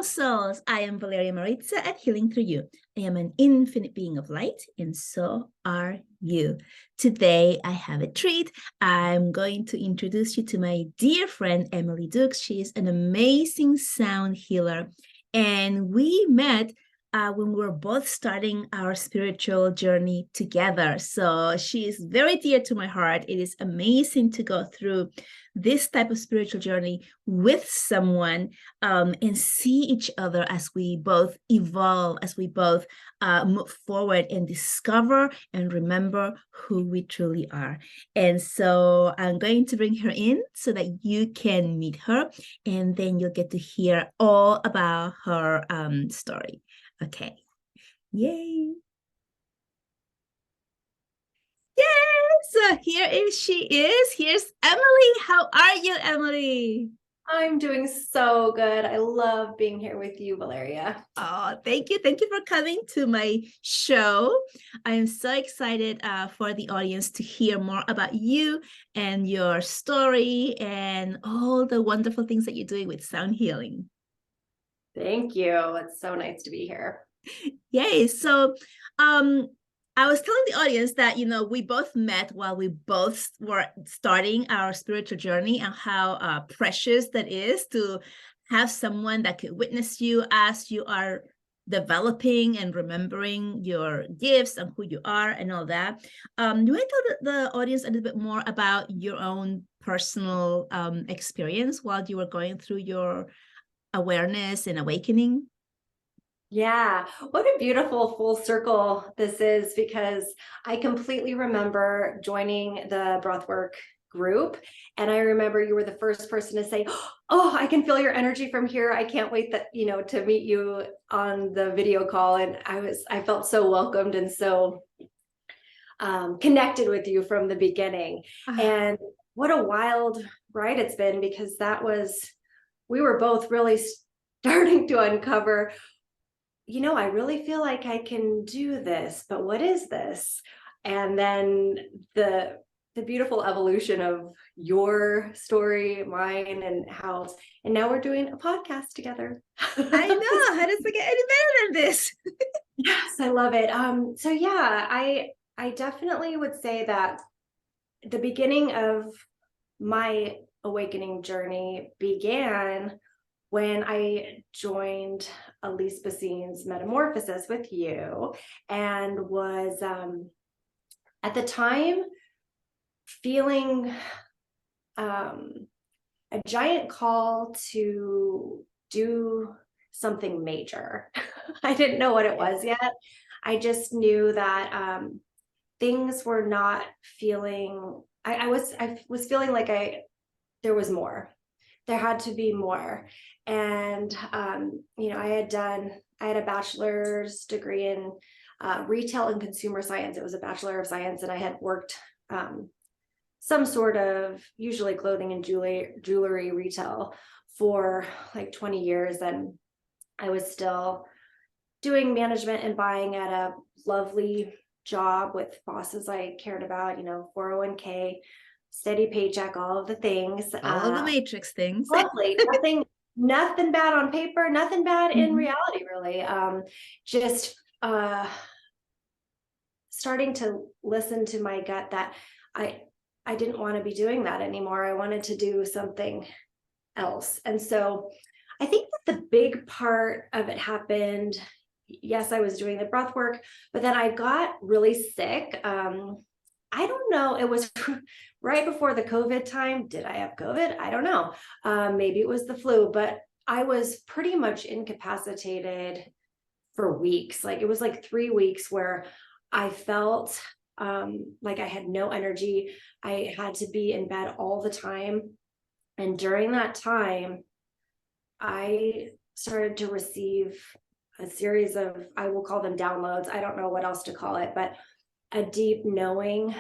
souls. I am Valeria Maritza at Healing Through You. I am an infinite being of light, and so are you. Today, I have a treat. I'm going to introduce you to my dear friend, Emily Dukes. She is an amazing sound healer, and we met when we were both starting our spiritual journey together. So she is very dear to my heart. It is amazing to go through this type of spiritual journey with someone and see each other as we both evolve, as we both move forward and discover and remember who we truly are. And so I'm going to bring her in so that you can meet her, and then you'll get to hear all about her story. Okay. Yay. Yes, she is. Here's Emily. How are you, Emily? I'm doing so good. I love being here with you, Valeria. Oh, thank you. Thank you for coming to my show. I am so excited for the audience to hear more about you and your story and all the wonderful things that you're doing with sound healing. Thank you. It's so nice to be here. Yay. So, I was telling the audience that, we both met while we both were starting our spiritual journey, and how precious that is to have someone that could witness you as you are developing and remembering your gifts and who you are and all that. You want to tell the audience a little bit more about your own personal experience while you were going through your awareness and awakening? Yeah, what a beautiful full circle this is, because I completely remember joining the breathwork group. And I remember you were the first person to say, "Oh, I can feel your energy from here. I can't wait to meet you on the video call." And I felt so welcomed and so connected with you from the beginning. And what a wild ride it's been, because we were both really starting to uncover, I really feel like I can do this, but what is this? And then the beautiful evolution of your story, mine, and now we're doing a podcast together. I know. How does it get any better than this? Yes, I love it. So yeah, I definitely would say that the beginning of my awakening journey began when I joined Elise Bassine's Metamorphosis with you, and was at the time feeling a giant call to do something major. I didn't know what it was yet. I just knew that things were not feeling, I was feeling like there was more. There had to be more. And, I had a bachelor's degree in retail and consumer science. It was a Bachelor of Science, and I had worked some sort of, usually clothing and jewelry retail for like 20 years. And I was still doing management and buying at a lovely job with bosses I cared about, 401k, steady paycheck, all of the things. All of the matrix things. Lovely. Nothing bad on paper, nothing bad in reality, really. Just starting to listen to my gut that I didn't want to be doing that anymore. I wanted to do something else. And so I think that the big part of it happened. Yes, I was doing the breath work, but then I got really sick. I don't know. It was right before the COVID time. Did I have COVID? I don't know. Maybe it was the flu, but I was pretty much incapacitated for weeks. Like, it was like 3 weeks where I felt like I had no energy. I had to be in bed all the time. And during that time, I started to receive a series of, I will call them downloads. I don't know what else to call it, but a deep knowing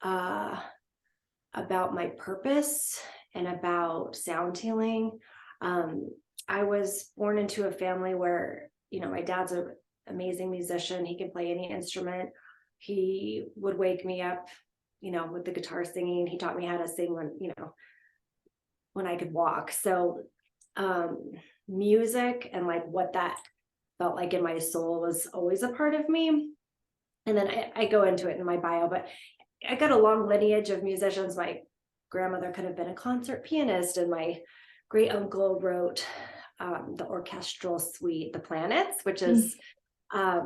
about my purpose and about sound healing. I was born into a family where, my dad's an amazing musician. He can play any instrument. He would wake me up, with the guitar singing. He taught me how to sing when I could walk. So music and like what that felt like in my soul was always a part of me. And then I go into it in my bio, but I got a long lineage of musicians. My grandmother could have been a concert pianist, and my great uncle wrote the orchestral suite, The Planets, which is a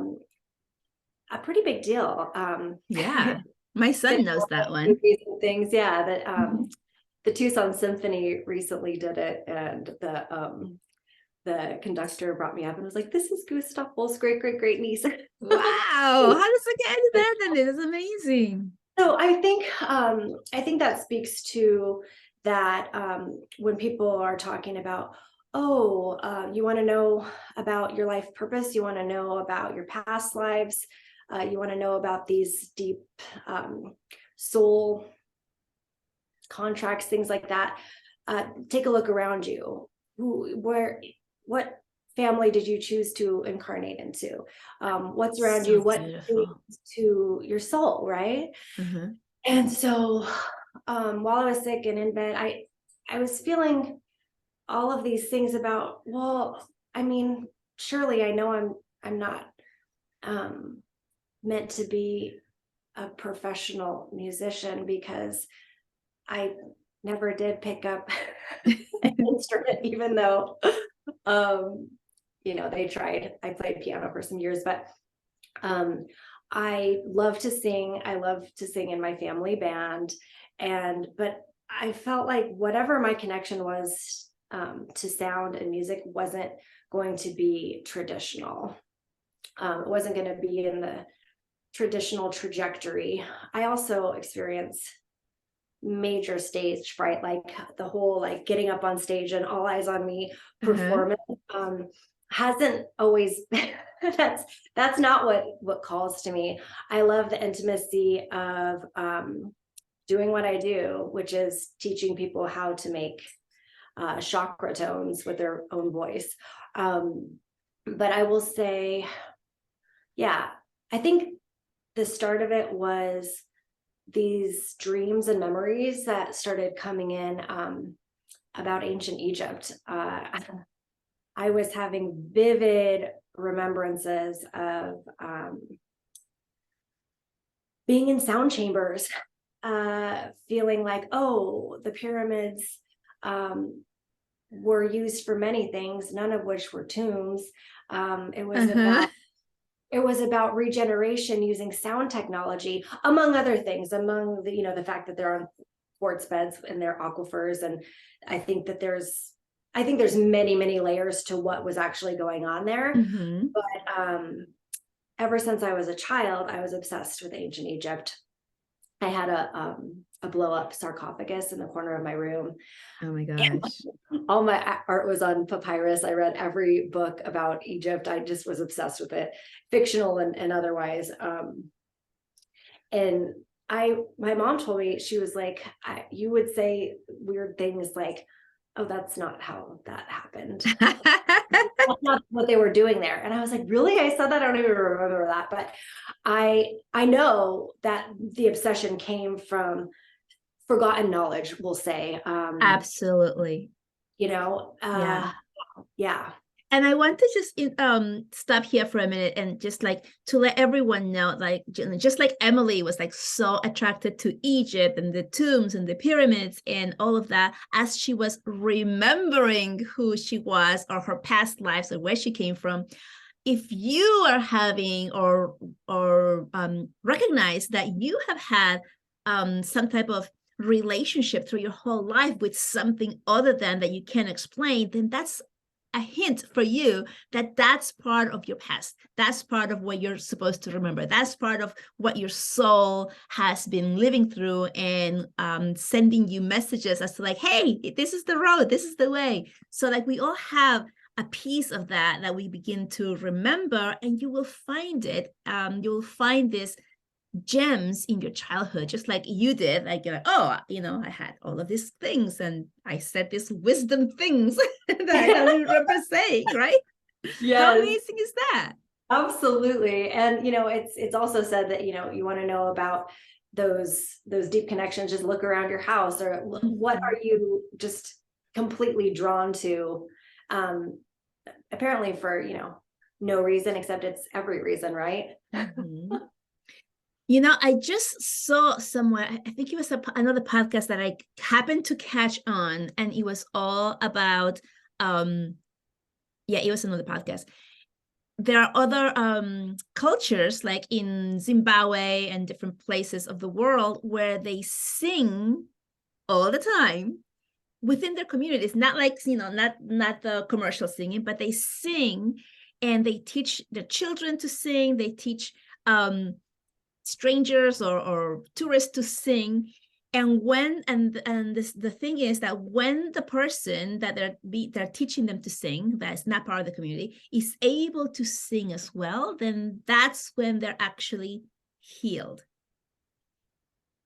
pretty big deal. Yeah, my son knows that one. Things, yeah. That the Tucson Symphony recently did it, and the conductor brought me up and was like, "This is Gustav Holst's great niece." Wow, how does it get into that? Then it is amazing. So I think that speaks to that when people are talking about, oh, you want to know about your life purpose, you want to know about your past lives, you want to know about these deep soul contracts, things like that. Take a look around you. What family did you choose to incarnate into? What's around you? What to your soul, right? And so while I was sick and in bed, I was feeling all of these things about, well, I mean, surely I know I'm not meant to be a professional musician, because I never did pick up an instrument, even though they tried. I played piano for some years, but I love to sing. I love to sing in my family band. But I felt like whatever my connection was to sound and music wasn't going to be traditional. It wasn't going to be in the traditional trajectory. I also experienced major stage fright, like the whole like getting up on stage and all eyes on me performance hasn't always been, that's not what calls to me. I love the intimacy of doing what I do, which is teaching people how to make chakra tones with their own voice. But I will say, yeah, I think the start of it was these dreams and memories that started coming in about ancient Egypt. I was having vivid remembrances of being in sound chambers, feeling like, oh, the pyramids were used for many things, none of which were tombs. It was about regeneration using sound technology, among other things, among the fact that they're on quartz beds in their aquifers. And I think there's many layers to what was actually going on there. But ever since I was a child, I was obsessed with ancient Egypt. I had a blow up sarcophagus in the corner of my room. Oh my gosh. All my art was on papyrus. I read every book about Egypt. I just was obsessed with it, fictional and otherwise. And my mom told me, she was like, you would say weird things like, oh, that's not how that happened. That's not what they were doing there. And I was like, really? I said that? I don't even remember that. But I know that the obsession came from forgotten knowledge, we'll say. Absolutely. Yeah. And I want to just stop here for a minute and just like to let everyone know, like just like Emily was like so attracted to Egypt and the tombs and the pyramids and all of that, as she was remembering who she was or her past lives or where she came from. If you are having or recognize that you have had some type of relationship through your whole life with something other than that you can't explain, then that's a hint for you that that's part of your past. That's part of what you're supposed to remember. That's part of what your soul has been living through and sending you messages as to like, hey, this is the road, this is the way. So like we all have a piece of that we begin to remember, and you will find it. You'll find this gems in your childhood, just like you did. Like, you're like, oh, I had all of these things and I said these wisdom things that I don't remember saying, right? Yeah. How amazing is that? Absolutely. And it's also said that you want to know about those deep connections, just look around your house, or what are you just completely drawn to. apparently for, no reason, except it's every reason, right? Mhm. I just saw somewhere, I think it was another podcast that I happened to catch on, and it was all about, it was another podcast. There are other cultures, like in Zimbabwe and different places of the world, where they sing all the time within their communities, not like, not the commercial singing, but they sing, and they teach the children to sing. They teach strangers or tourists to sing. And the thing is that when the person that they're teaching them to sing, that's not part of the community, is able to sing as well, then that's when they're actually healed.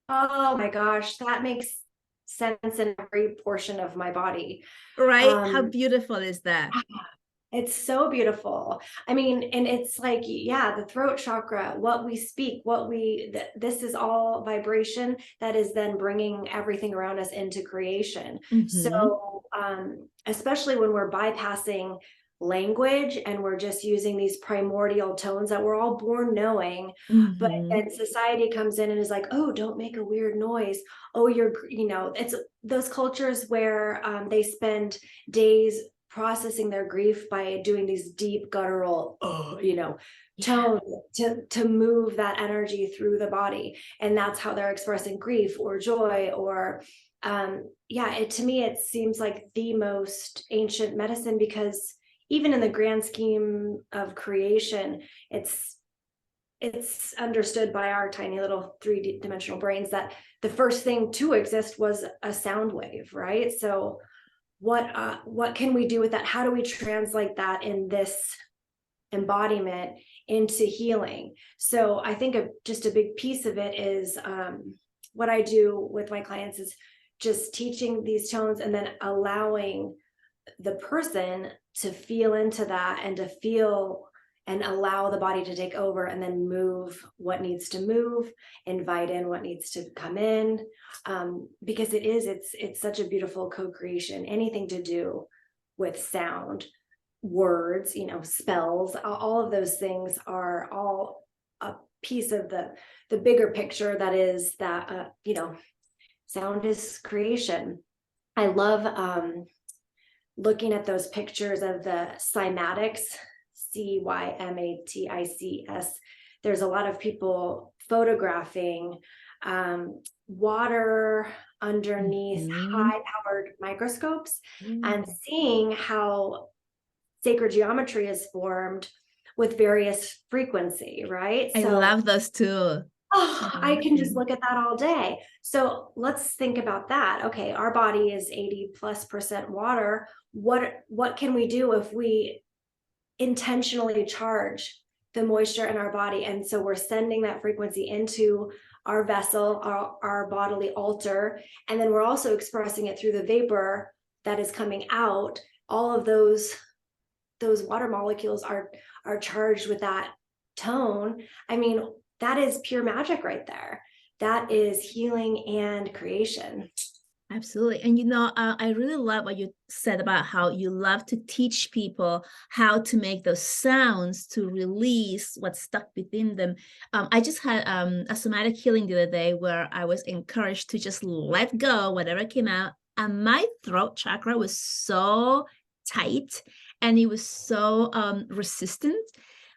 Oh my gosh, that makes sense in every portion of my body. Right? How beautiful is that? It's so beautiful. I mean, and it's like, yeah, the throat chakra, what we speak, this is all vibration that is then bringing everything around us into creation. Mm-hmm. So, especially when we're bypassing language and we're just using these primordial tones that we're all born knowing, but then society comes in and is like, oh, don't make a weird noise. Oh, it's those cultures where they spend days processing their grief by doing these deep guttural tones to move that energy through the body, and that's how they're expressing grief or joy or to me it seems like the most ancient medicine, because even in the grand scheme of creation, it's understood by our tiny little 3D-dimensional brains that the first thing to exist was a sound wave, right? So what can we do with that? How do we translate that in this embodiment into healing? So I think just a big piece of it is what I do with my clients is just teaching these tones and then allowing the person to feel into that and to feel and allow the body to take over, and then move what needs to move, invite in what needs to come in, because it's such a beautiful co-creation. Anything to do with sound, words, spells, all of those things are all a piece of the bigger picture that is that sound is creation. I love looking at those pictures of the cymatics, cymatics. There's a lot of people photographing water underneath high-powered microscopes and seeing how sacred geometry is formed with various frequency, right? I love those too. Oh, I can just look at that all day. So let's think about that. Okay, our body is 80+% water. What can we do if we intentionally charge the moisture in our body? And so we're sending that frequency into our vessel, our bodily altar, and then we're also expressing it through the vapor that is coming out. All of those water molecules are charged with that tone. I mean, that is pure magic right there. That is healing and creation. Absolutely. And I really love what you said about how you love to teach people how to make those sounds to release what's stuck within them. I just had a somatic healing the other day where I was encouraged to just let go whatever came out. And my throat chakra was so tight and it was so resistant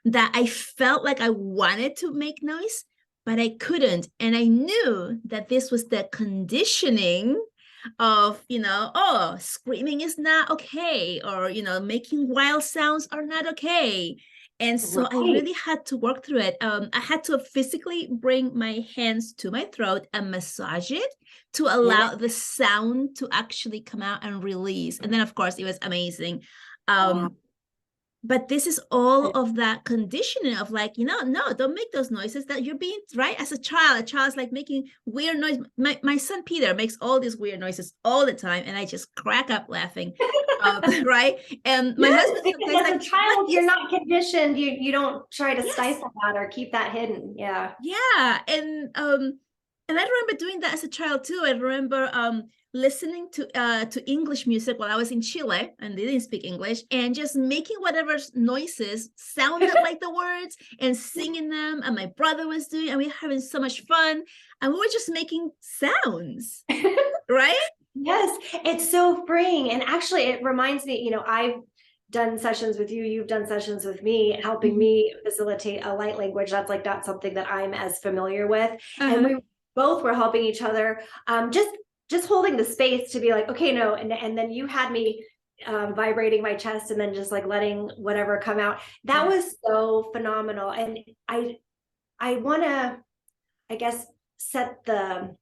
that I felt like I wanted to make noise, but I couldn't. And I knew that this was the conditioning of, screaming is not okay, or, making wild sounds are not okay. And so Right. I really had to work through it. I had to physically bring my hands to my throat and massage it to allow the sound to actually come out and release. And then, of course, it was amazing. But this is all of that conditioning of like, no, don't make those noises that you're being, right? As a child's like making weird noise. My son Peter makes all these weird noises all the time, and I just crack up laughing, right? And my husband because as a child, you're not conditioned. You don't try to stifle that or keep that hidden. Yeah. Yeah. And And I remember doing that as a child too. I remember listening to English music while I was in Chile and they didn't speak English, and just making whatever noises sounded like the words and singing them. And my brother was doing, and we were having so much fun. And we were just making sounds, right? Yes, it's so freeing. And actually, it reminds me, I've done sessions with you, you've done sessions with me, helping me facilitate a light language. That's like not something that I'm as familiar with. And we both were helping each other, just holding the space to be like, okay, no. And then you had me vibrating my chest and then just like letting whatever come out. That was so phenomenal. And I want to, I guess, set the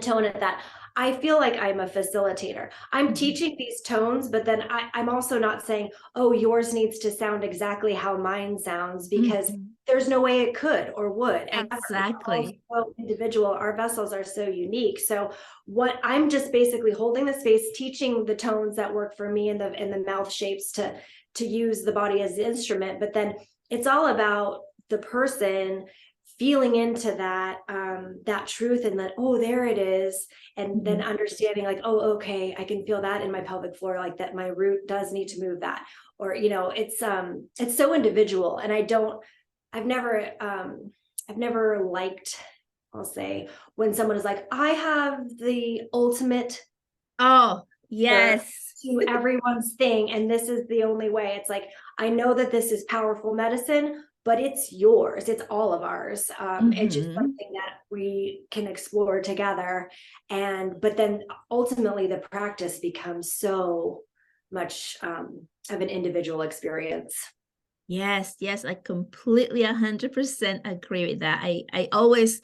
tone at that. I feel like I'm a facilitator. I'm teaching these tones, but then I'm also not saying, oh, yours needs to sound exactly how mine sounds, because there's no way it could or would. And Exactly. so individual, our vessels are so unique. So what I'm just basically holding the space, teaching the tones that work for me and the mouth shapes to use the body as the instrument. But then it's all about the person feeling into that that truth, and that, oh, there it is. And then understanding like, oh, okay, I can feel that in my pelvic floor, like that my root does need to move that. Or, it's so individual. And I've never liked, I'll say, when someone is like, I have the ultimate Oh, yes. to everyone's thing, and this is the only way. It's like, I know that this is powerful medicine, but it's yours. It's all of ours. It's just something that we can explore together. But then ultimately the practice becomes so much of an individual experience. Yes, yes, I completely 100% agree with that. I always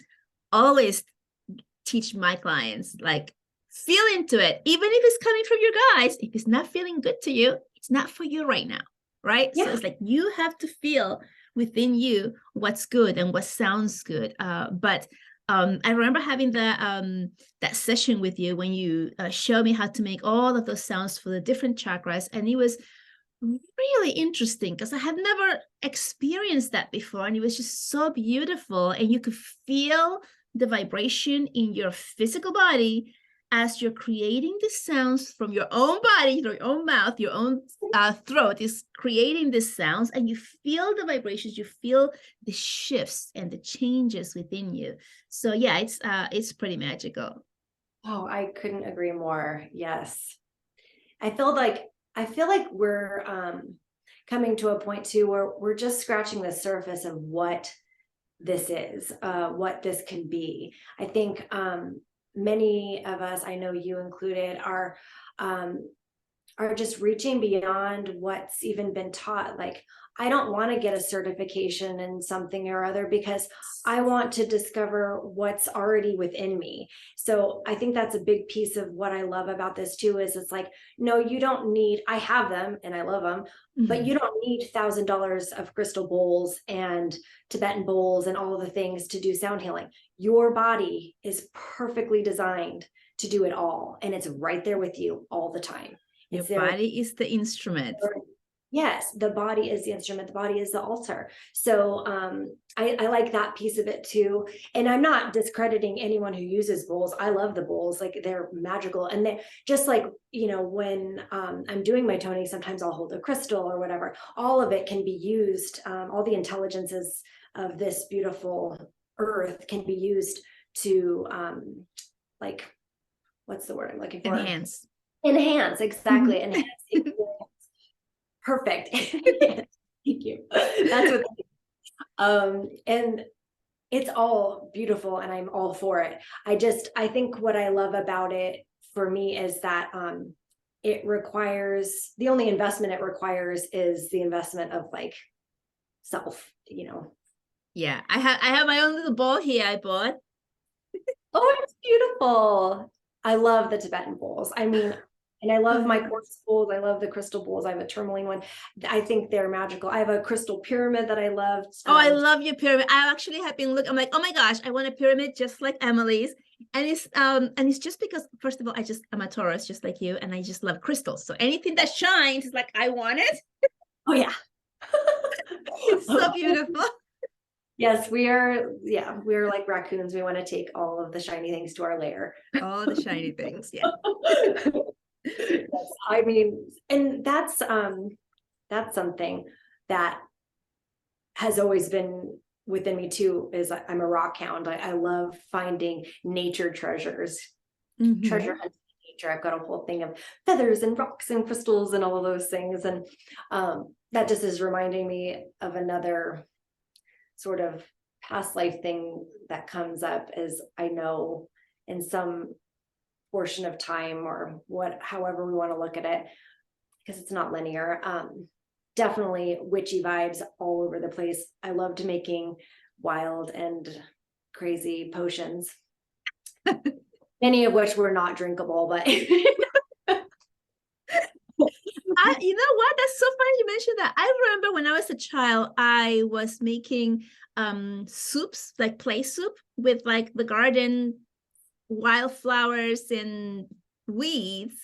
teach my clients, like, feel into it. Even if it's coming from your guys, if it's not feeling good to you, it's not for you right now, right? Yeah. So it's like you have to feel within you what's good and what sounds good. But I remember having that session with you when you showed me how to make all of those sounds for the different chakras, and it was really interesting because I had never experienced that before, and it was just so beautiful, and you could feel the vibration in your physical body as you're creating the sounds from your own body, your own mouth, your own throat is creating these sounds, and you feel the vibrations, you feel the shifts and the changes within you. So yeah, it's pretty magical. Oh, I couldn't agree more. Yes. I feel like we're coming to a point too where we're just scratching the surface of what this is, what this can be. I think many of us, I know you included, are just reaching beyond what's even been taught. Like, I don't want to get a certification in something or other because I want to discover what's already within me. So I think that's a big piece of what I love about this too, is it's like, no, you don't need, I have them and I love them, but you don't need $1,000 of crystal bowls and Tibetan bowls and all the things to do sound healing. Your body is perfectly designed to do it all. And it's right there with you all the time. Your body is the instrument. Yes, the body is the instrument. The body is the altar. So I like that piece of it too. And I'm not discrediting anyone who uses bowls. I love the bowls. Like, they're magical. And they just like, when I'm doing my toning, sometimes I'll hold a crystal or whatever. All of it can be used. All the intelligences of this beautiful earth can be used to like, what's the word I'm looking for? Enhance, exactly. Enhance. Perfect. Thank you. That's what and it's all beautiful and I'm all for it. I think what I love about it for me is that it requires, the only investment it requires is the investment of like self, Yeah, I have my own little bowl here I bought. Oh, it's beautiful. I love the Tibetan bowls. I mean, and I love my quartz bowls. I love the crystal bowls. I have a tourmaline one. I think they're magical. I have a crystal pyramid that I love. Oh, I love your pyramid. I actually have been looking. I'm like, oh my gosh, I want a pyramid just like Emily's. And it's just because, first of all, I'm a Taurus just like you, and I just love crystals. So anything that shines is like, I want it. Oh yeah. It's so beautiful. Yes, we are. Yeah, we're like raccoons. We want to take all of the shiny things to our lair. All the shiny things. Yeah. Yes, I mean, and that's something that has always been within me too, is I'm a rock hound. I love finding nature treasures, treasure Mhm. hunting in nature. I've got a whole thing of feathers and rocks and crystals and all of those things. And that just is reminding me of another sort of past life thing that comes up, is I know in some portion of time, or what, however we want to look at it, because it's not linear. Definitely witchy vibes all over the place. I loved making wild and crazy potions, many of which were not drinkable, but You know what? That's so funny you mentioned that. I remember when I was a child, I was making soups, like play soup with like the garden wildflowers and weeds.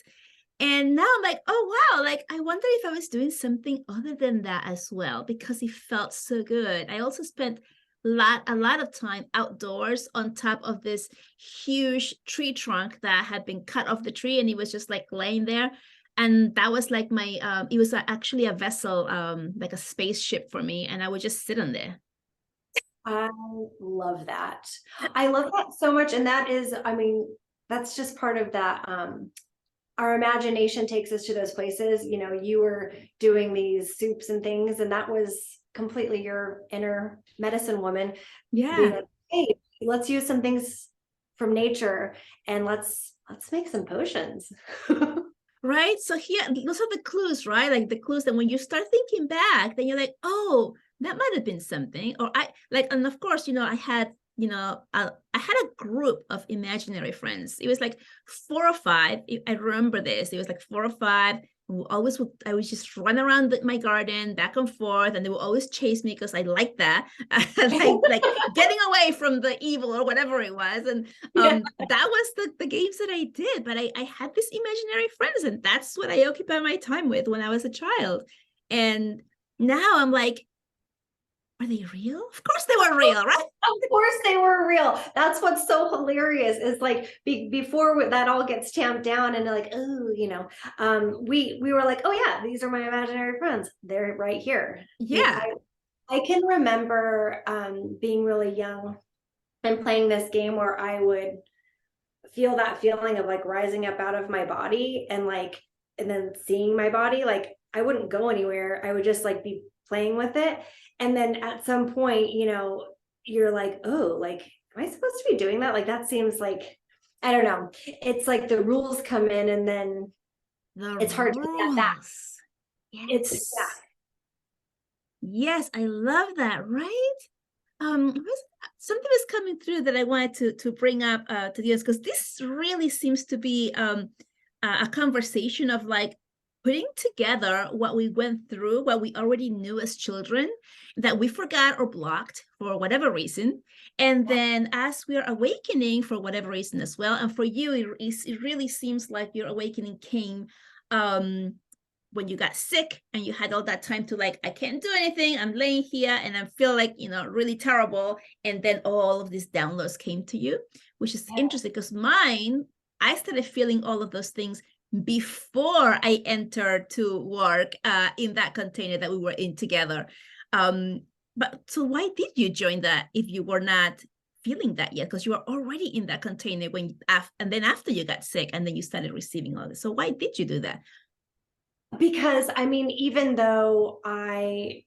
And now I'm like, oh wow, like I wonder if I was doing something other than that as well, because it felt so good. I also spent a lot of time outdoors on top of this huge tree trunk that had been cut off the tree, and it was just like laying there. And that was like my it was actually a vessel, like a spaceship for me, and I would just sit on there. I love that. I love that so much. And that is, I mean, that's just part of that. Our imagination takes us to those places. You know, you were doing these soups and things, and that was completely your inner medicine woman being Yeah. like, hey, let's use some things from nature, and let's make some potions. Right. So here, those are the clues, right? Like the clues that when you start thinking back, then you're like, oh, that might have been something. Or I like, and of course, I had, I had a group of imaginary friends. It was like four or five. I remember this. It was like four or five. I would just run around my garden back and forth, and they would always chase me because I liked that. like getting away from the evil or whatever it was. And Yeah. that was the games that I did. But I had these imaginary friends, and that's what I occupy my time with when I was a child. And now I'm like, are they real? Of course they were real, right? Of course they were real. That's what's so hilarious, is like before that all gets tamped down and like, oh, we were like, oh yeah, these are my imaginary friends. They're right here. Yeah. I can remember being really young and playing this game where I would feel that feeling of like rising up out of my body, and then seeing my body. Like I wouldn't go anywhere. I would just like be playing with it. And then at some point, you're like, oh, like, am I supposed to be doing that? Like that seems like, I don't know. It's like the rules come in, and then The it's hard to get back. rules. It's Yes. Yes, I love that, right? Something was coming through that I wanted to bring up to the audience, because this really seems to be a conversation of like putting together what we went through, what we already knew as children, that we forgot or blocked for whatever reason. And then as we are awakening for whatever reason as well, and for you, it really seems like your awakening came when you got sick and you had all that time to like, I can't do anything, I'm laying here and I feel like, really terrible. And then all of these downloads came to you, which is interesting, because I started feeling all of those things before I entered to work in that container that we were in together. But so why did you join that if you were not feeling that yet? Because you were already in that container and then after you got sick and then you started receiving all this. So why did you do that? because I mean, even though I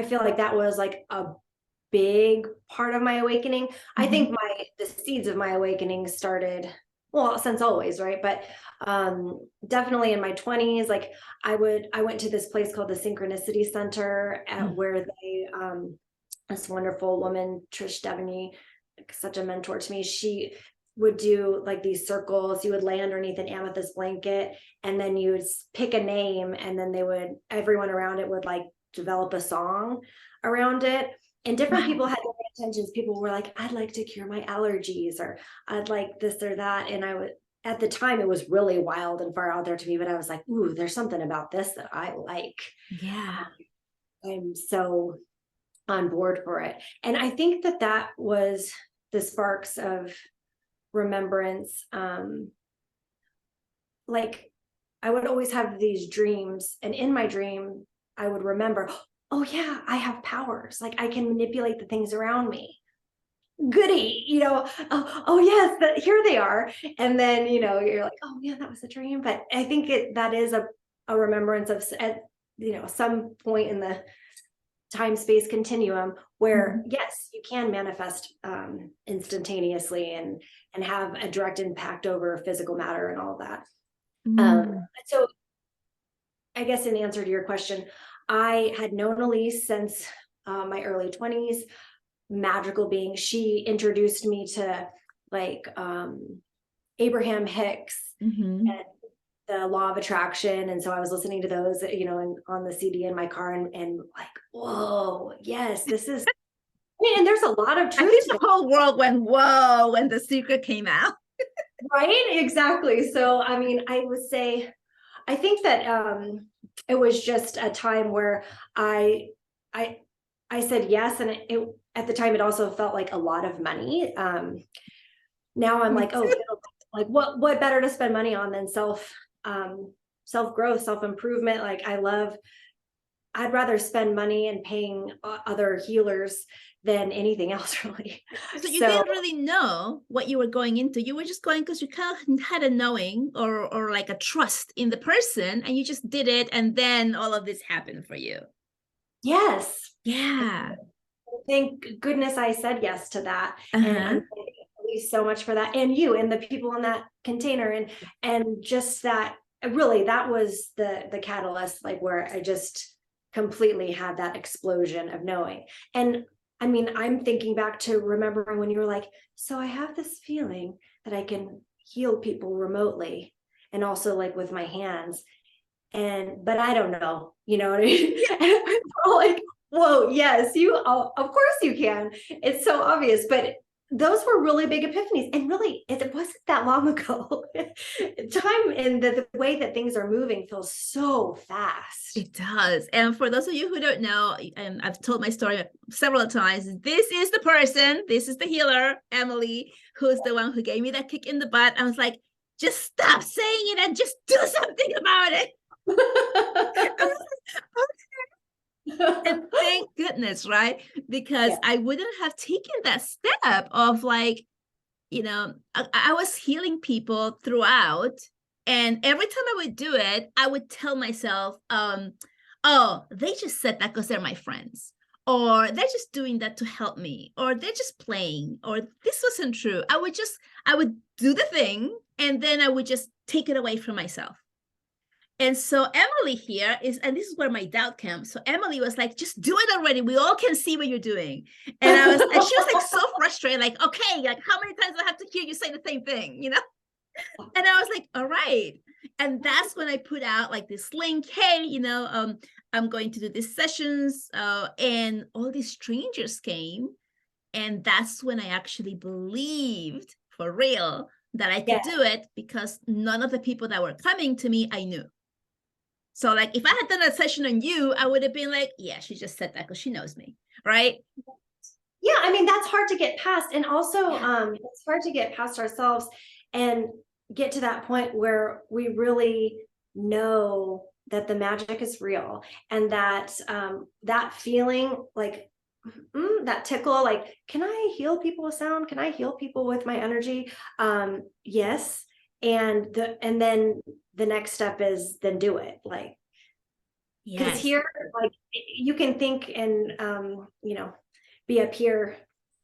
feel like that was like a big part of my awakening. I think the seeds of my awakening started, well, since always, right? But definitely in my 20s. Like I went to this place called the Synchronicity Center, where this wonderful woman, Trish Devaney, such a mentor to me, she would do like these circles. You would lay underneath an amethyst blanket, and then you would pick a name, and then everyone around it would like develop a song around it. And different people had different intentions. People were like, I'd like to cure my allergies, or I'd like this or that. And at the time, it was really wild and far out there to me, but I was like, ooh, there's something about this that I like. Yeah. I'm so on board for it. And I think that that was the sparks of remembrance. Like I would always have these dreams, and in my dream, I would remember, oh yeah, I have powers. Like I can manipulate the things around me. Goody, oh yes, here they are. And then, you're like, oh yeah, that was a dream. But I think that is a remembrance of, at some point in the time-space continuum where yes, you can manifest instantaneously and have a direct impact over physical matter and all of that. So I guess in answer to your question, I had known Elise since my early 20s, magical being. She introduced me to like Abraham Hicks and the law of attraction. And so I was listening to those, on the CD in my car and like, whoa, yes, this is, and there's a lot of truth. I think the whole world went, whoa, when The Secret came out. Right, exactly. So, I mean, I would say, I think that it was just a time where I said yes, and it at the time it also felt like a lot of money. Now I'm like, oh, like what better to spend money on than self growth, self improvement. Like I'd rather spend money and paying other healers than anything else, really. So you didn't really know what you were going into. You were just going because you kind of had a knowing or like a trust in the person, and you just did it, and then all of this happened for you. Yes. Yeah. Thank goodness I said yes to that. And I'm thanking Elise so much for that, and you and the people in that container, and just that, really, that was the catalyst, like where I just completely had that explosion of knowing. And I mean, I'm thinking back to remembering when you were like, so I have this feeling that I can heal people remotely and also like with my hands. But I don't know, you know what I mean? And we're all like, whoa, yes, of course you can. It's so obvious, but those were really big epiphanies. And really, it wasn't that long ago. Time and the way that things are moving feels so fast. It does. And for those of you who don't know, and I've told my story several times, this is the person, this is the healer, Emily, who's the one who gave me that kick in the butt. I was like, just stop saying it and just do something about it. And thank goodness, right? Because I wouldn't have taken that step of like, I was healing people throughout. And every time I would do it, I would tell myself, oh, they just said that because they're my friends, or they're just doing that to help me, or they're just playing, or this wasn't true. I would do the thing, and then I would just take it away from myself. And so Emily here is, and this is where my doubt comes. So Emily was like, just do it already. We all can see what you're doing. And she was like so frustrated, like, okay, like how many times do I have to hear you say the same thing, And I was like, all right. And that's when I put out like this link, hey, I'm going to do these sessions, and all these strangers came. And that's when I actually believed for real that I could do it, because none of the people that were coming to me, I knew. So like if I had done a session on you, I would have been like, yeah, she just said that because she knows me, right? Yeah, I mean, that's hard to get past. And also it's hard to get past ourselves and get to that point where we really know that the magic is real, and that that feeling, like that tickle, like, can I heal people with sound? Can I heal people with my energy? Yes. And then the next step is then do it. Like, because here, like, you can think and be up here.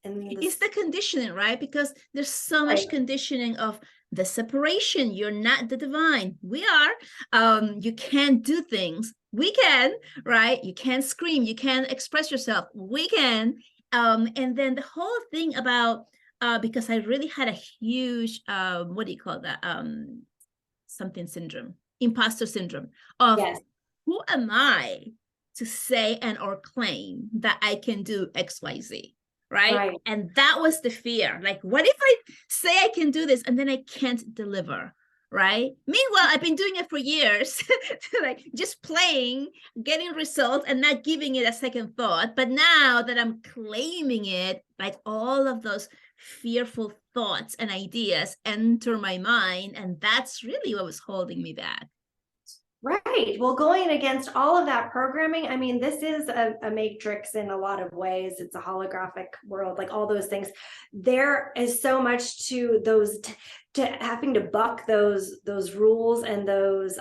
And it's the conditioning, right? Because there's so much conditioning of the separation. You're not the divine. We are. You can't do things. We can, right? You can't scream. You can't express yourself. We can. And then the whole thing about, because I really had a huge, what do you call that? Something syndrome, imposter syndrome of who am I to say and or claim that I can do XYZ, right? And that was the fear. Like, what if I say I can do this and then I can't deliver, right? Meanwhile, I've been doing it for years, like just playing, getting results and not giving it a second thought. But now that I'm claiming it, like all of those fearful thoughts and ideas enter my mind, and that's really what was holding me back. Right. Well, going against all of that programming, I mean, this is a matrix in a lot of ways. It's a holographic world, like all those things. There is so much to those, to having to buck those rules and those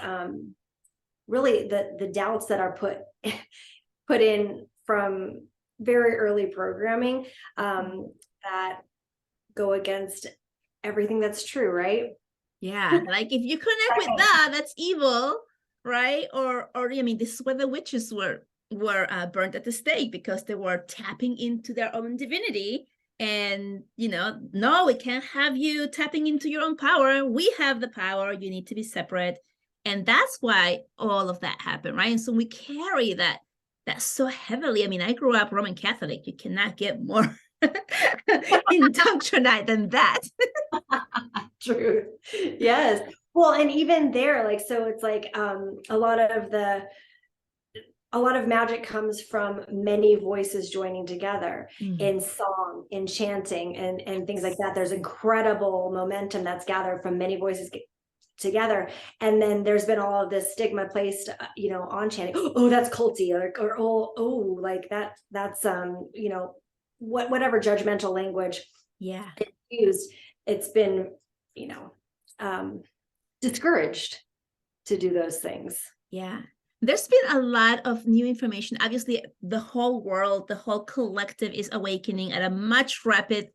really the doubts that are put in from very early programming that go against everything that's true, right? Yeah, like if you connect with that, that's evil, right? Or I mean, this is where the witches were burnt at the stake because they were tapping into their own divinity. And no, we can't have you tapping into your own power. We have the power. You need to be separate, and that's why all of that happened, right? And so we carry that so heavily. I mean, I grew up Roman Catholic. You cannot get more indoctrinated than that. True. Yes. Well, and even there, like, so it's like a lot of magic comes from many voices joining together in song, in chanting, and things like that. There's incredible momentum that's gathered from many voices together. And then there's been all of this stigma placed, on chanting. Oh, that's culty, or oh, like that's whatever judgmental language is used. It's been discouraged to do those things. Yeah. There's been a lot of new information. Obviously, the whole world, the whole collective is awakening at a much rapid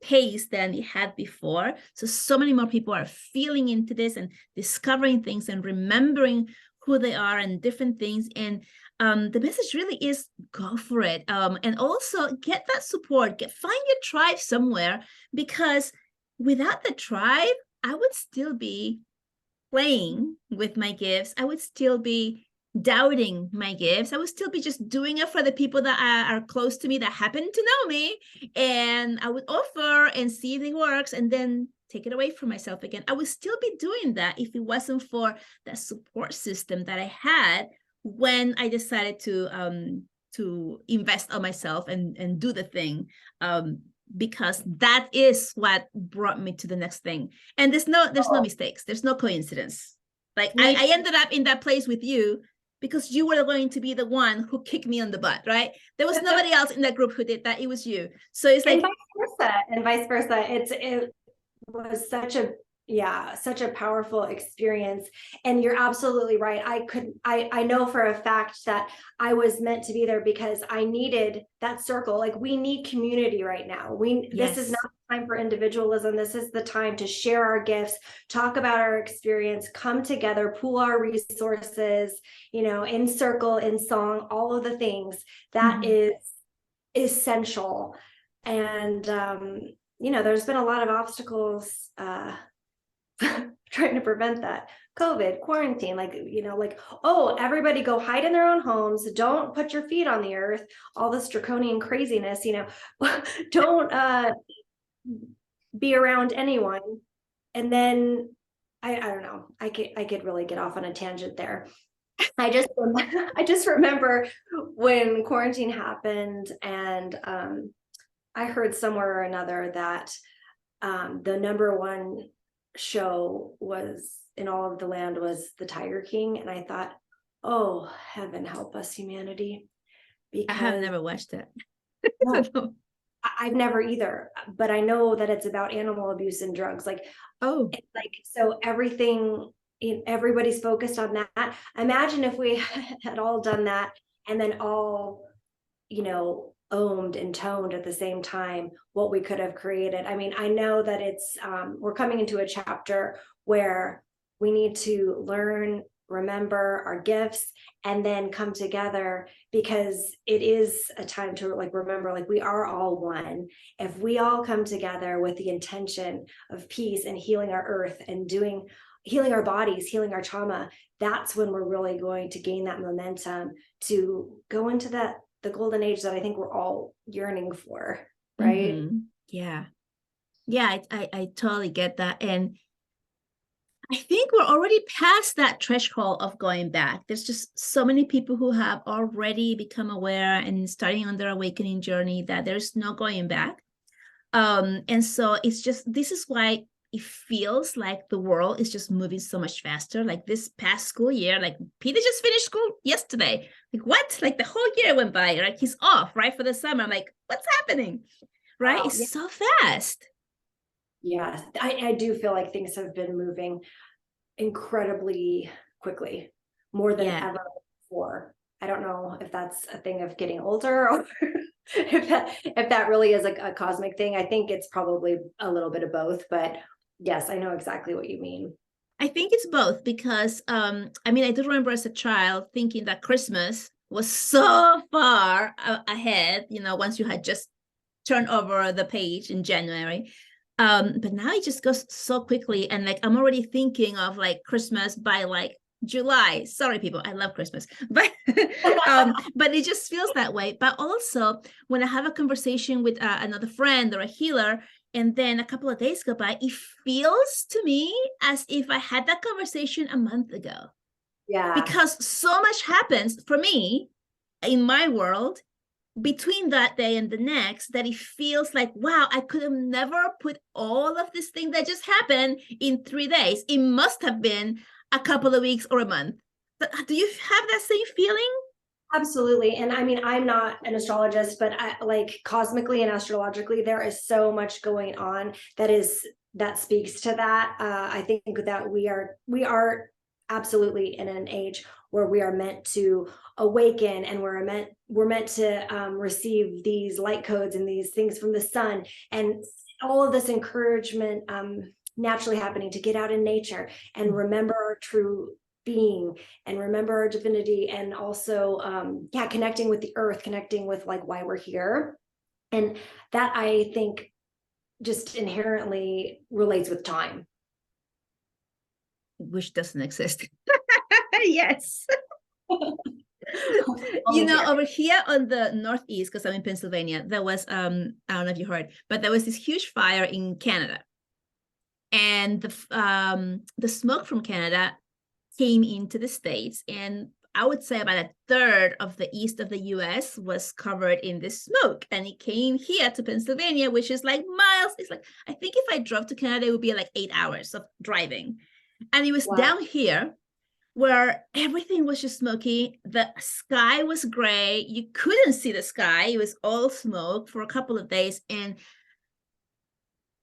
pace than it had before. So many more people are feeling into this and discovering things and remembering who they are and different things. And the message really is go for it. And also get that support, find your tribe somewhere, because without the tribe, I would still be playing with my gifts. I would still be doubting my gifts. I would still be just doing it for the people that are close to me, that happen to know me. And I would offer and see if it works and then take it away from myself again. I would still be doing that if it wasn't for that support system that I had when I decided to invest on myself and do the thing. Because that is what brought me to the next thing. And there's no mistakes. There's no coincidence. Like I ended up in that place with you because you were going to be the one who kicked me on the butt, right? There was nobody else in that group who did that. It was you. So it's like, and vice versa. It was such a powerful experience. And you're absolutely right. I know for a fact that I was meant to be there because I needed that circle. Like, we need community right now. This is not the time for individualism. This is the time to share our gifts, talk about our experience, come together, pool our resources, in circle, in song, all of the things that is essential. And there's been a lot of obstacles trying to prevent that. COVID, quarantine, oh, everybody go hide in their own homes. Don't put your feet on the earth. All this draconian craziness, don't be around anyone. And then I don't know. I could really get off on a tangent there. I just remember when quarantine happened, and I heard somewhere or another that the number one show was in all of the land was the Tiger King. And I thought, oh, heaven help us, humanity. Because I have never watched it. No, I've never either, but I know that it's about animal abuse and drugs. So everybody's focused on that. Imagine if we had all done that and then all, owned and toned at the same time, what we could have created. I mean, I know that it's we're coming into a chapter where we need to learn, remember our gifts, and then come together, because it is a time to remember, we are all one. If we all come together with the intention of peace and healing our earth and healing our bodies, healing our trauma, that's when we're really going to gain that momentum to go into the golden age that I think we're all yearning for, right? Yeah, I totally get that. And I think we're already past that threshold of going back. There's just so many people who have already become aware and starting on their awakening journey that there's no going back. And so it's just, this is why it feels like the world is just moving so much faster. Like this past school year, like Peter just finished school yesterday. Like what? Like the whole year went by, right? He's off, right, for the summer. I'm like, what's happening? Right? Wow. It's so fast. Yeah, I do feel like things have been moving incredibly quickly, more than Yeah. ever before. I don't know if that's a thing of getting older or if that really is a cosmic thing. I think it's probably a little bit of both, but yes, I know exactly what you mean. I think it's both because I mean I do remember as a child thinking that Christmas was so far ahead, you know, once you had just turned over the page in January. But now it just goes so quickly, and like I'm already thinking of like Christmas by like July. Sorry, people, I love Christmas, but but it just feels that way. But also, when I have a conversation with another friend or a healer, and then a couple of days go by, it feels to me as if I had that conversation a month ago, Yeah, because so much happens for me in my world between that day and the next that it feels like, wow, I could have never put all of this thing that just happened in 3 days. It must have been a couple of weeks or a month. But do you have that same feeling? absolutely. And I mean, I'm not an astrologist, but I, like cosmically and astrologically, there is so much going on that speaks to that. I think that we are absolutely in an age where we are meant to awaken, and we're meant to receive these light codes and these things from the sun, and all of this encouragement naturally happening to get out in nature and remember our true being and remember our divinity, and also connecting with the earth, connecting with like why we're here. And that, I think, just inherently relates with time. Which doesn't exist. Yes. You Only know, here. over here on the Northeast, because I'm in Pennsylvania, there was I don't know if you heard, but there was this huge fire in Canada. And the smoke from Canada came into the States, and I would say about a third of the east of the US was covered in this smoke. And it came here to Pennsylvania, which is like miles. It's like, I think if I drove to Canada, it would be like 8 hours of driving. And it was Wow. down here where everything was just smoky. The sky was gray. You couldn't see the sky. It was all smoke for a couple of days. And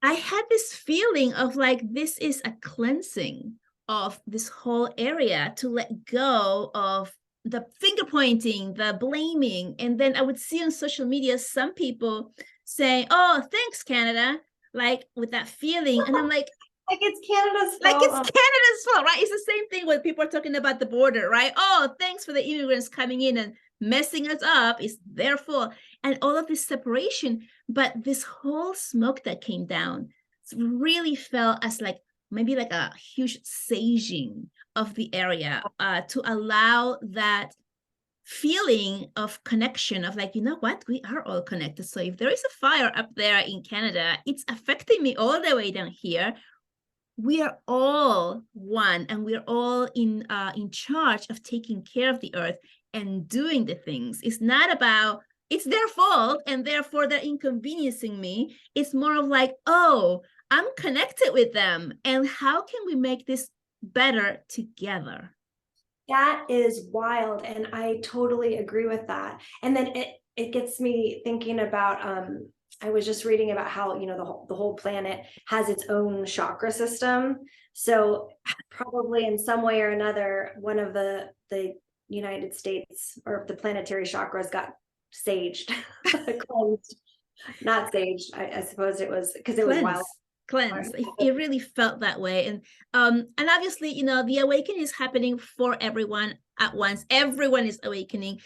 I had this feeling of like, this is a cleansing of this whole area, to let go of the finger pointing, the blaming. And then I would see on social media some people saying, oh, thanks, Canada, like with that feeling. And I'm Like it's Canada's like it's fault. Canada's fault, right? It's the same thing when people are talking about the border, right? Oh, thanks for the immigrants coming in and messing us up. It's their fault. And all of this separation. But this whole smoke that came down really felt as like maybe like a huge saging of the area, to allow that feeling of connection of like, you know what, we are all connected. So if there is a fire up there in Canada, it's affecting me all the way down here. We are all one, and we're all in charge of taking care of the earth and doing the things. It's not about it's their fault and therefore they're inconveniencing me. It's more of like, oh, I'm connected with them, and how can we make this better together? That is wild, and I totally agree with that. And then it gets me thinking about I was just reading about how, the whole planet has its own chakra system. So probably in some way or another, one of the United States or the planetary chakras got saged, cleansed, not saged. I suppose it was because it was wild. Cleanse. It really felt that way. And obviously, you know, the awakening is happening for everyone at once. Everyone is awakening.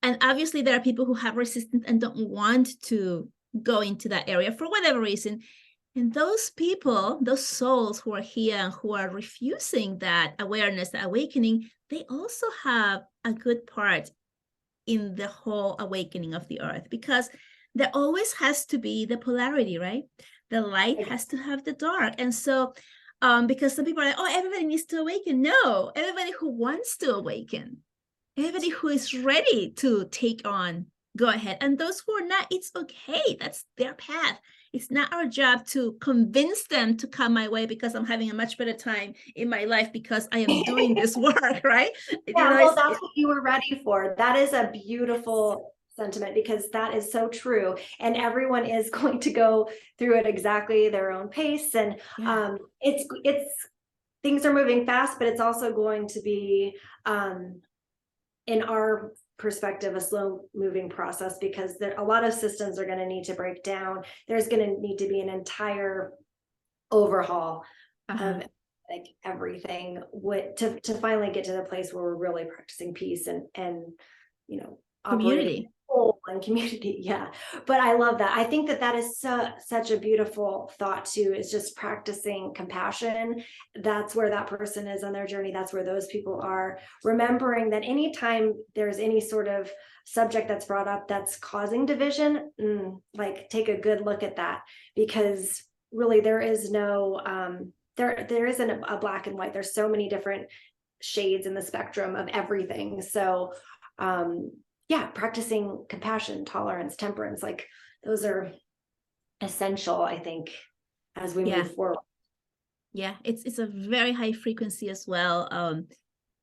And obviously there are people who have resistance and don't want to go into that area for whatever reason. And those people, those souls who are here and who are refusing that awareness, that awakening, they also have a good part in the whole awakening of the earth, because there always has to be the polarity, right? The light has to have the dark. And so Because some people are like, oh, everybody needs to awaken. No, everybody who wants to awaken, everybody who is ready to take on, go ahead. And those who are not, it's okay. That's their path. It's not our job to convince them to come my way because I'm having a much better time in my life because I am doing this work, right? Yeah, well, that's what you were ready for. That is a beautiful sentiment because that is so true. And everyone is going to go through it exactly their own pace. And it's things are moving fast, but it's also going to be in our perspective, a slow moving process because a lot of systems are going to need to break down. There's going to need to be an entire overhaul of like everything to finally get to the place where we're really practicing peace and community and community. Yeah, but I love that. I think that is such a beautiful thought too, is just practicing compassion. That's where that person is on their journey. That's where those people are, remembering that anytime there's any sort of subject that's brought up that's causing division, like take a good look at that, because really there is no there isn't a black and white. There's so many different shades in the spectrum of everything. So yeah, practicing compassion, tolerance, temperance, like those are essential, I think, as we move forward. Yeah, it's a very high frequency as well.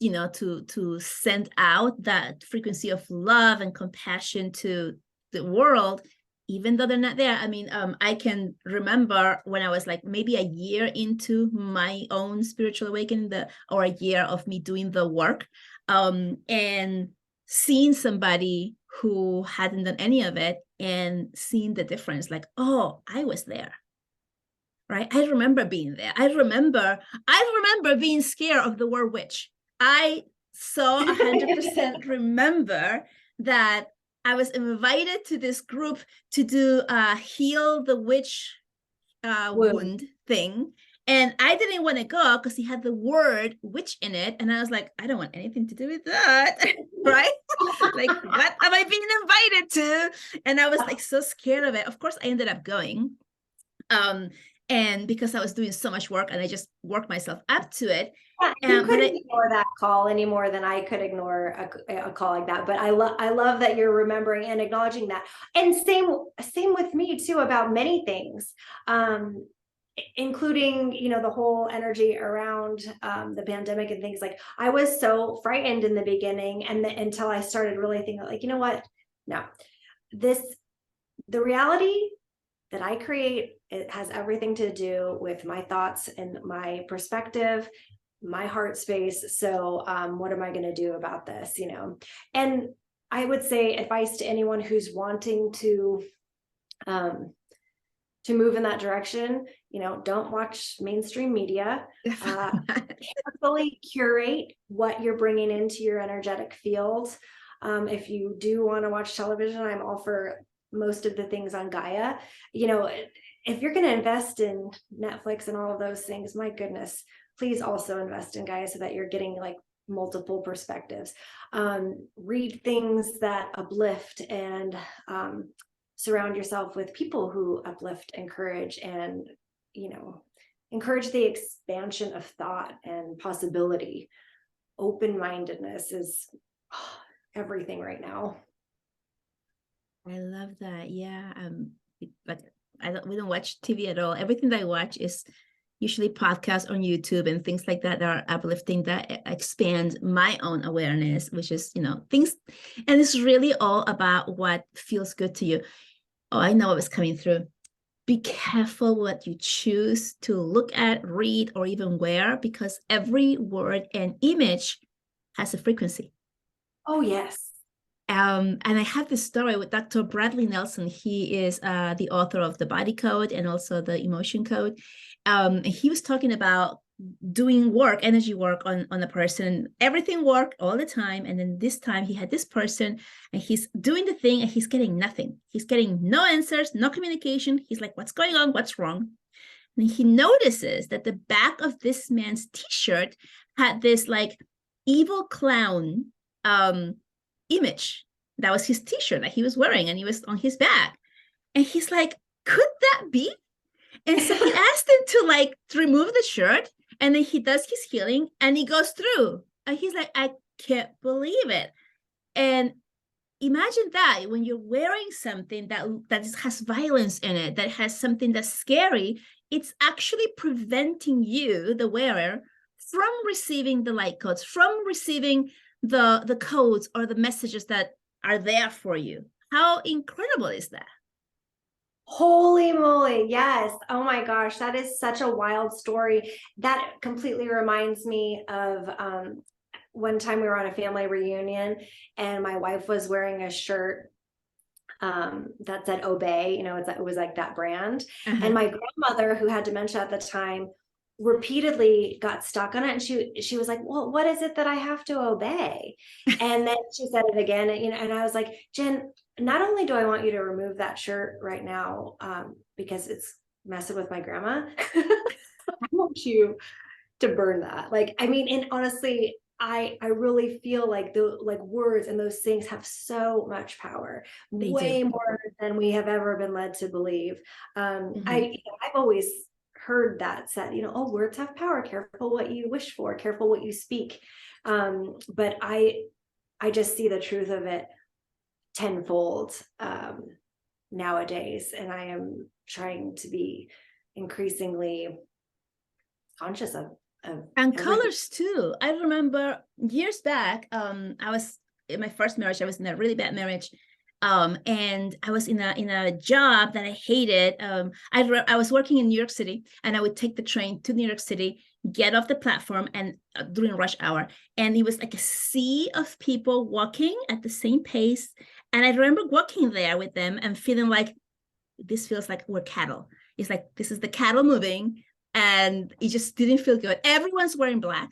To send out that frequency of love and compassion to the world, even though they're not there. I mean, I can remember when I was like maybe a year into my own spiritual awakening, or a year of me doing the work, and seeing somebody who hadn't done any of it and seeing the difference, like, oh, I was there. Right? I remember being there. I remember being scared of the word witch. I so 100% remember that I was invited to this group to do heal the witch wound thing. And I didn't want to go because he had the word witch in it. And I was like, I don't want anything to do with that. Right? Like, what am I being invited to? And I was like so scared of it. Of course, I ended up going. And because I was doing so much work and I just worked myself up to it. Yeah, you couldn't ignore that call any more than I could ignore a call like that. But I love that you're remembering and acknowledging that. And same with me too, about many things, including, the whole energy around the pandemic and things. Like, I was so frightened in the beginning, and until I started really thinking, like, you know what? No, the reality that I create, it has everything to do with my thoughts and my perspective, my heart space. So what am I going to do about this? And I would say advice to anyone who's wanting to move in that direction, don't watch mainstream media. Carefully curate what you're bringing into your energetic field. If you do want to watch television, I'm all for most of the things on Gaia. If you're going to invest in Netflix and all of those things, my goodness, please also invest in Gaia so that you're getting like multiple perspectives. Read things that uplift, and surround yourself with people who uplift, encourage, and encourage the expansion of thought and possibility. Open-mindedness is everything right now. I love that. Yeah. But we don't watch TV at all. Everything that I watch is usually podcasts on YouTube and things like that are uplifting, that expand my own awareness, which is, things. And it's really all about what feels good to you. Oh, I know what was coming through. Be careful what you choose to look at, read, or even wear, because every word and image has a frequency. Oh, yes. And I have this story with Dr. Bradley Nelson. He is the author of The Body Code and also The Emotion Code. And he was talking about doing work, energy work on a person. Everything worked all the time. And then this time he had this person and he's doing the thing and he's getting nothing. He's getting no answers, no communication. He's like, what's going on? What's wrong? And he notices that the back of this man's t-shirt had this like evil clown image. That was his t-shirt that he was wearing and he was on his back. And he's like, could that be? And so he asked him to like remove the shirt, and then he does his healing and he goes through. And he's like, I can't believe it. And imagine that when you're wearing something that has violence in it, that has something that's scary, it's actually preventing you, the wearer, from receiving the light codes, from receiving the codes or the messages that are there for you. How incredible is that? Holy moly. Yes. Oh my gosh. That is such a wild story. That completely reminds me of one time we were on a family reunion and my wife was wearing a shirt that said Obey, it was like that brand. And my grandmother, who had dementia at the time, repeatedly got stuck on it, and she was like, well, what is it that I have to obey? And then she said it again, and I was like, Jen, not only do I want you to remove that shirt right now, because it's messing with my grandma, I want you to burn that. Like, I mean, and honestly, I really feel like the words and those things have so much power, They way do. more than we have ever been led to believe. Mhm. I've always heard that said, oh, words have power. Careful what you wish for. Careful what you speak. But I just see the truth of it tenfold nowadays, and I am trying to be increasingly conscious of And everything. colors too. I remember years back, I was in my first marriage. I was in a really bad marriage, and I was in a job that I hated. I was working in New York City, and I would take the train to New York City, get off the platform, and during rush hour, and it was like a sea of people walking at the same pace. And I remember walking there with them and feeling like this feels like we're cattle. It's like this is the cattle moving, and it just didn't feel good. Everyone's wearing black.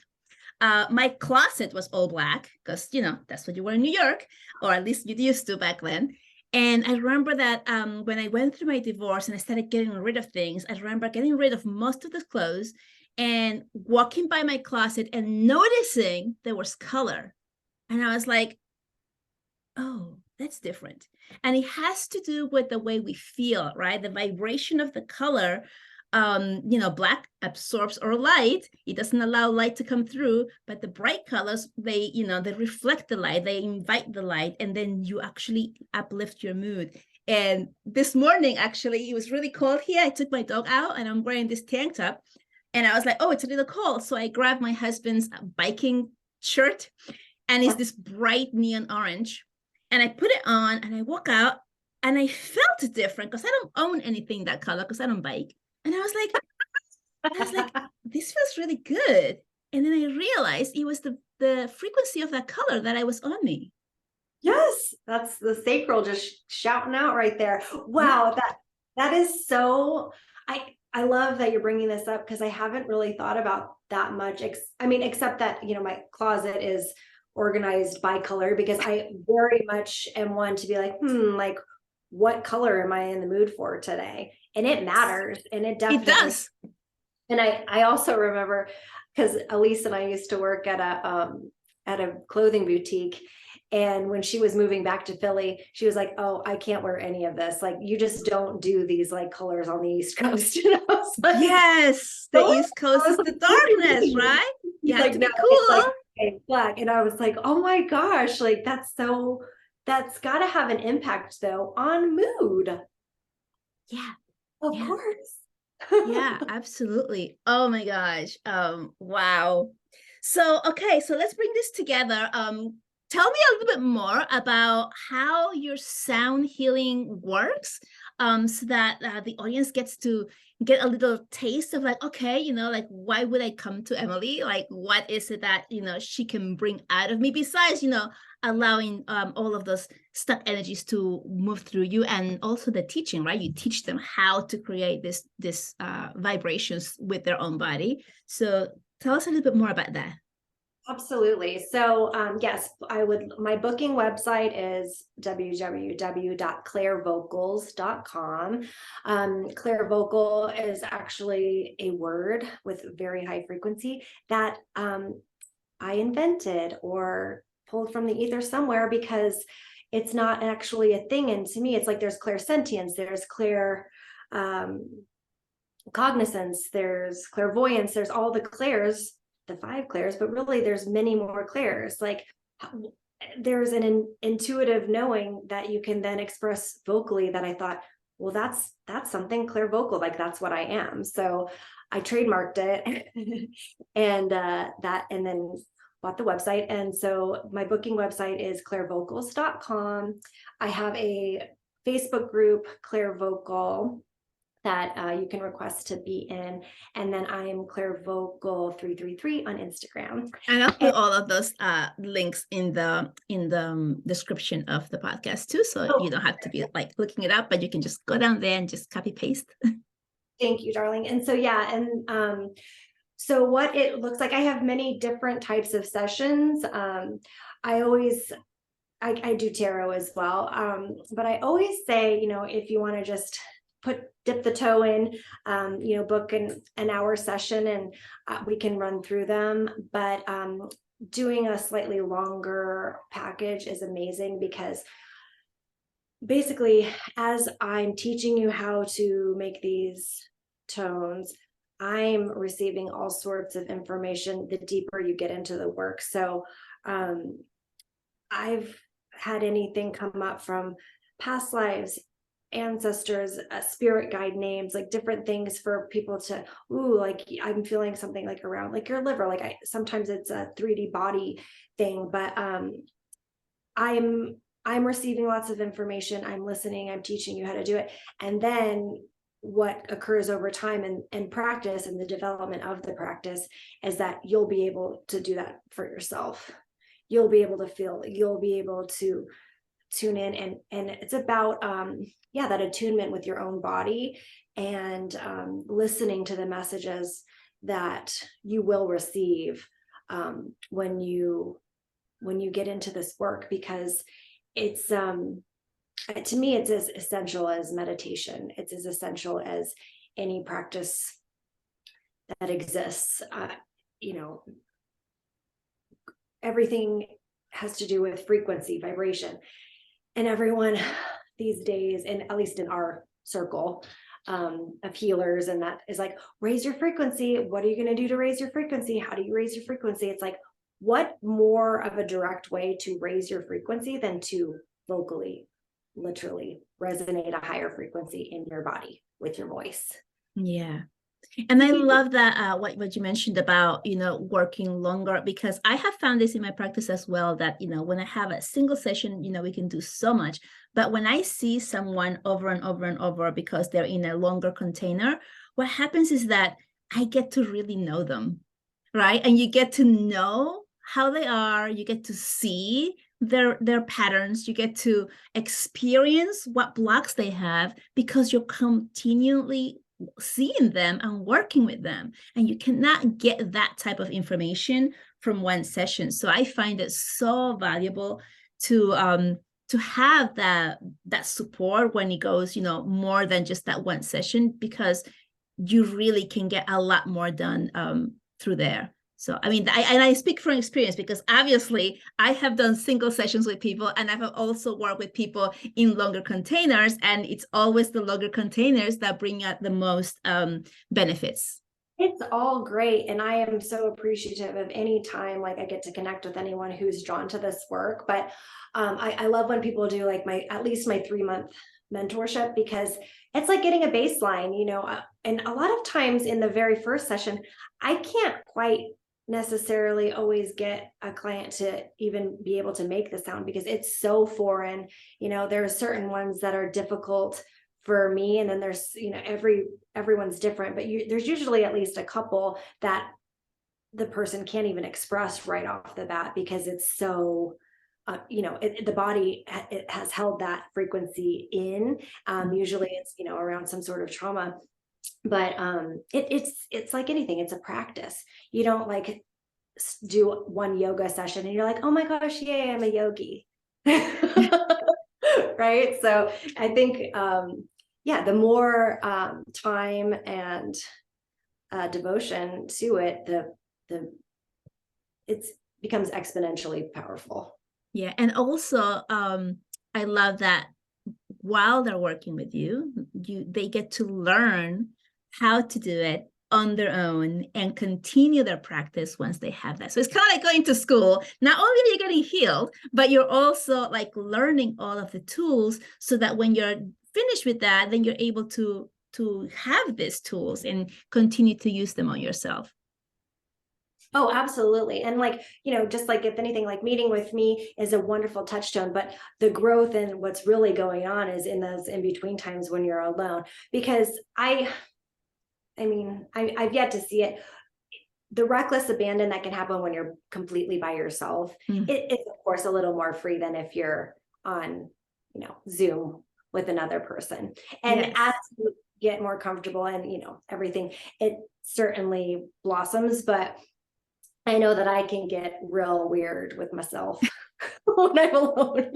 My closet was all black because that's what you were in New York, or at least you used to back then. And I remember that when I went through my divorce and I started getting rid of things, I remember getting rid of most of the clothes and walking by my closet and noticing there was color. And I was like, oh, that's different. And it has to do with the way we feel, right? The vibration of the color. Black absorbs our light. It doesn't allow light to come through, but the bright colors, they reflect the light, they invite the light, and then you actually uplift your mood. And this morning, actually, it was really cold here. I took my dog out and I'm wearing this tank top. And I was like, oh, it's a little cold. So I grabbed my husband's biking shirt, and it's this bright neon orange. And I put it on and I walk out and I felt different because I don't own anything that color because I don't bike. And I was like, this feels really good. And then I realized it was the frequency of that color that I was on me. Yes, that's the sacral just shouting out right there. Yeah. Wow, that is so. I love that you're bringing this up because I haven't really thought about that much. I mean, except that my closet is organized by color because I very much am one to be like, what color am I in the mood for today? And it matters, and it It definitely. does. And I also remember because Elise and I used to work at a clothing boutique. And when she was moving back to Philly, she was like, oh, I can't wear any of this. Like, you just don't do these like colors on the East Coast. Like, Yes. The no. East Coast is the darkness, right? You He's have like, to no, be it's like cool. black. And I was like, oh my gosh, like that's got to have an impact though on mood. Yeah. Of Yeah. course. Yeah, absolutely. Oh my gosh. Wow. So, okay, so let's bring this together. Tell me a little bit more about how your sound healing works, so that the audience gets to get a little taste of like, okay, like why would I come to Emily? Like, what is it that she can bring out of me besides allowing all of those stuck energies to move through you, and also the teaching, right? You teach them how to create this vibrations with their own body. So tell us a little bit more about that. Absolutely. So, yes, my booking website is www.clairvocals.com. Clair vocal is actually a word with very high frequency that I invented or pulled from the ether somewhere because it's not actually a thing. And to me, it's like there's clairsentience, there's cognizance, there's clairvoyance, there's all the clairs, the 5 clairs, but really there's many more clairs. Like there's an intuitive knowing that you can then express vocally, that I thought, well, that's something clairvocal, like that's what I am. So I trademarked it and and then bought the website. And so my booking website is clairvocals.com. I have a Facebook group, Clairvocal, that you can request to be in. And then I am clairvocal333 on Instagram. And I'll put all of those links in the description of the podcast too, so you don't have to be like looking it up, but you can just go down there and just copy paste. Thank you, darling. And so yeah, and so what it looks like, I have many different types of sessions. I do tarot as well, but I always say, if you want to just dip the toe in, book an hour session, and we can run through them. But doing a slightly longer package is amazing, because basically, as I'm teaching you how to make these tones, I'm receiving all sorts of information the deeper you get into the work. So I've had anything come up from past lives, ancestors, spirit guide names, like different things for people to, like I'm feeling something like around like your liver, like sometimes it's a 3D body thing, but I'm receiving lots of information, I'm listening, I'm teaching you how to do it. And then what occurs over time and practice, and the development of the practice, is that you'll be able to do that for yourself. You'll be able to feel, you'll be able to tune in, and it's about that attunement with your own body, and listening to the messages that you will receive when you get into this work, because it's to me, it's as essential as meditation. It's as essential as any practice that exists. Everything has to do with frequency, vibration. And everyone these days, and at least in our circle of healers, and that is like, raise your frequency. What are you going to do to raise your frequency? How do you raise your frequency? It's like, what more of a direct way to raise your frequency than to vocally, literally resonate a higher frequency in your body with your voice? Yeah. And I love that what you mentioned about, working longer, because I have found this in my practice as well, that, when I have a single session, we can do so much. But when I see someone over and over and over, because they're in a longer container, what happens is that I get to really know them, right? And you get to know how they are, you get to see their patterns, you get to experience what blocks they have, because you're continually seeing them and working with them, and you cannot get that type of information from one session. So I find it so valuable to have that support when it goes more than just that one session, because you really can get a lot more done through there. So, I mean, I speak from experience, because obviously I have done single sessions with people, and I've also worked with people in longer containers, and it's always the longer containers that bring out the most benefits. It's all great. And I am so appreciative of any time like I get to connect with anyone who's drawn to this work. But I love when people do like at least my 3-month mentorship, because it's like getting a baseline, and a lot of times in the very first session, I can't quite necessarily always get a client to even be able to make the sound, because it's so foreign. There are certain ones that are difficult for me, and then there's everyone's different, but there's usually at least a couple that the person can't even express right off the bat, because it's so the body, it has held that frequency in. Usually it's around some sort of trauma. But it's like anything, it's a practice. You don't like do one yoga session and you're like, oh my gosh, yay, I'm a yogi. Right? So I think the more time and devotion to it, it becomes exponentially powerful. Yeah. And also I love that while they're working with you, they get to learn how to do it on their own and continue their practice once they have that. So it's kind of like going to school. Not only are you getting healed, but you're also like learning all of the tools so that when you're finished with that, then you're able to have these tools and continue to use them on yourself. Oh, absolutely. And like, just like if anything, like meeting with me is a wonderful touchstone, but the growth and what's really going on is in those in between times when you're alone. Because I've yet to see it. The reckless abandon that can happen when you're completely by yourself. It's of course a little more free than if you're on, Zoom with another person. And Yes. as you get more comfortable and, everything, it certainly blossoms, but I know that I can get real weird with myself when I'm alone.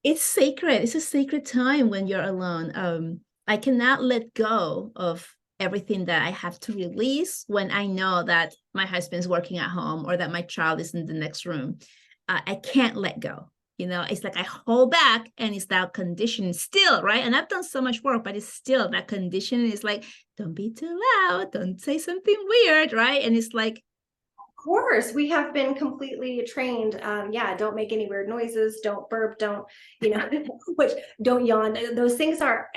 It's sacred. It's a sacred time when you're alone. I cannot let go of everything that I have to release when I know that my husband's working at home or that my child is in the next room. I can't let go. It's like I hold back and it's that condition still, right? And I've done so much work, but it's still that condition is like, don't be too loud, don't say something weird, right? And it's like, of course, we have been completely trained. Don't make any weird noises, don't burp, don't, which don't yawn. Those things are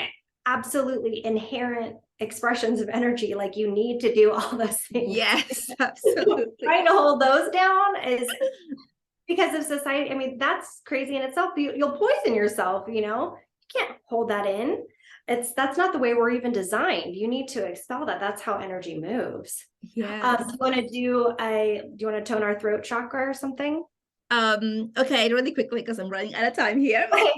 absolutely inherent expressions of energy. Like you need to do all those things. yes, absolutely. Trying to hold those down is because of society. I mean, that's crazy in itself. You'll poison yourself, you can't hold that in. That's not the way we're even designed. You need to expel that. That's how energy moves. Yes. Do you want to tone our throat chakra or something? Okay, really quickly because I'm running out of time here. Okay.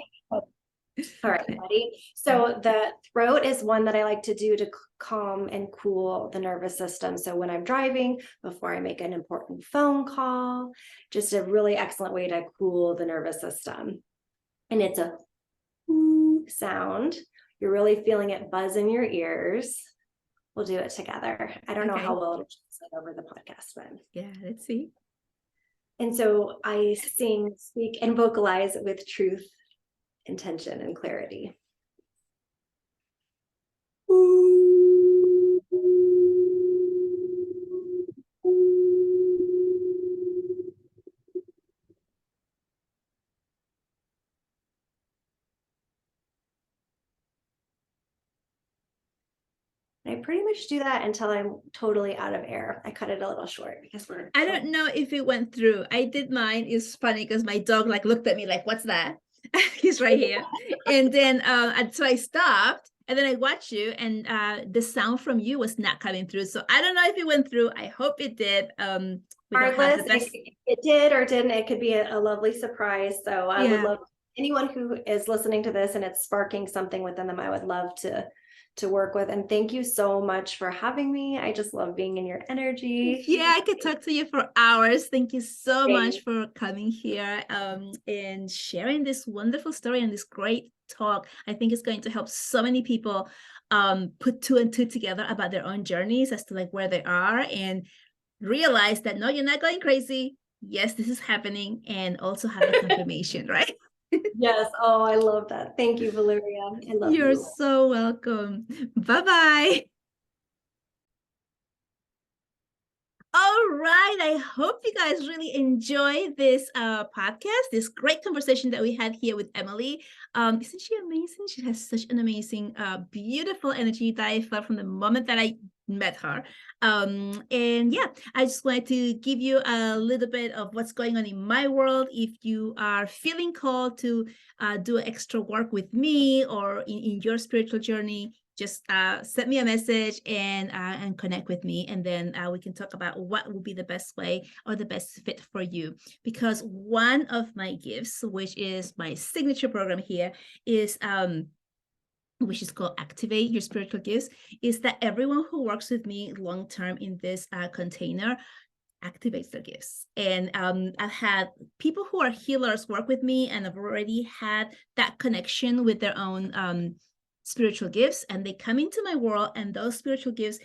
All right, buddy. So the throat is one that I like to do to calm and cool the nervous system. So when I'm driving, before I make an important phone call, just a really excellent way to cool the nervous system. And it's a sound. You're really feeling it buzz in your ears. We'll do it together. I don't know how well it'll translate over the podcast, but yeah, let's see. And so I sing, speak, and vocalize with truth, intention, and clarity. I pretty much do that until I'm totally out of air. I cut it a little short because I don't know if it went through. I did mine. It's funny because my dog like looked at me like, what's that? He's right here. And then so I stopped and then I watched you and the sound from you was not coming through. So I don't know if it went through. I hope it did. Regardless, it did or didn't, it could be a lovely surprise. So I would love anyone who is listening to this and it's sparking something within them. I would love to work with. And thank you so much for having me. I just love being in your energy. Yeah, I could talk to you for hours. Thank you so much for coming here and sharing this wonderful story and this great talk. I think it's going to help so many people put two and two together about their own journeys as to like where they are and realize that no, you're not going crazy. Yes, this is happening, and also have the confirmation, right? Yes. Oh, I love that. Thank you, Valeria. I love you. You're so welcome. Bye-bye. All right. I hope you guys really enjoy this podcast, this great conversation that we had here with Emily. Isn't she amazing? She has such an amazing, beautiful energy that I felt from the moment that I met her. And yeah, I just wanted to give you a little bit of what's going on in my world. If you are feeling called to do extra work with me or in your spiritual journey, just send me a message and connect with me, and then we can talk about what will be the best way or the best fit for you. Because one of my gifts, which is my signature program here, is which is called Activate Your Spiritual Gifts, is that everyone who works with me long-term in this container activates their gifts. And I've had people who are healers work with me and have already had that connection with their own spiritual gifts, and they come into my world and those spiritual gifts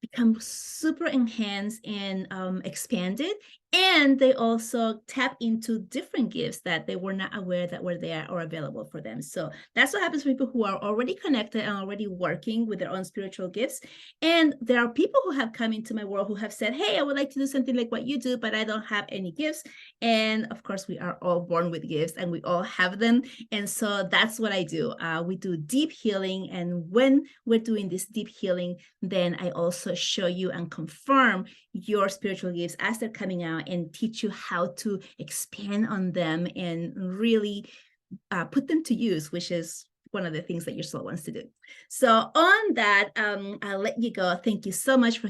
become super enhanced and expanded, And they also tap into different gifts that they were not aware that were there or available for them. So that's what happens to people who are already connected and already working with their own spiritual gifts. And there are people who have come into my world who have said, hey, I would like to do something like what you do, but I don't have any gifts. And of course, we are all born with gifts and we all have them. And so that's what I do. We do deep healing. And when we're doing this deep healing, then I also show you and confirm your spiritual gifts as they're coming out and teach you how to expand on them and really put them to use, which is one of the things that your soul wants to do. So on that, I'll let you go. Thank you so much for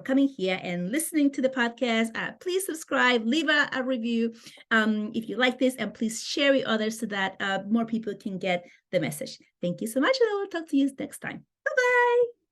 coming here and listening to the podcast. Please subscribe, leave a review if you like this, and please share with others so that more people can get the message. Thank you so much, and I will talk to you next time. Bye-bye.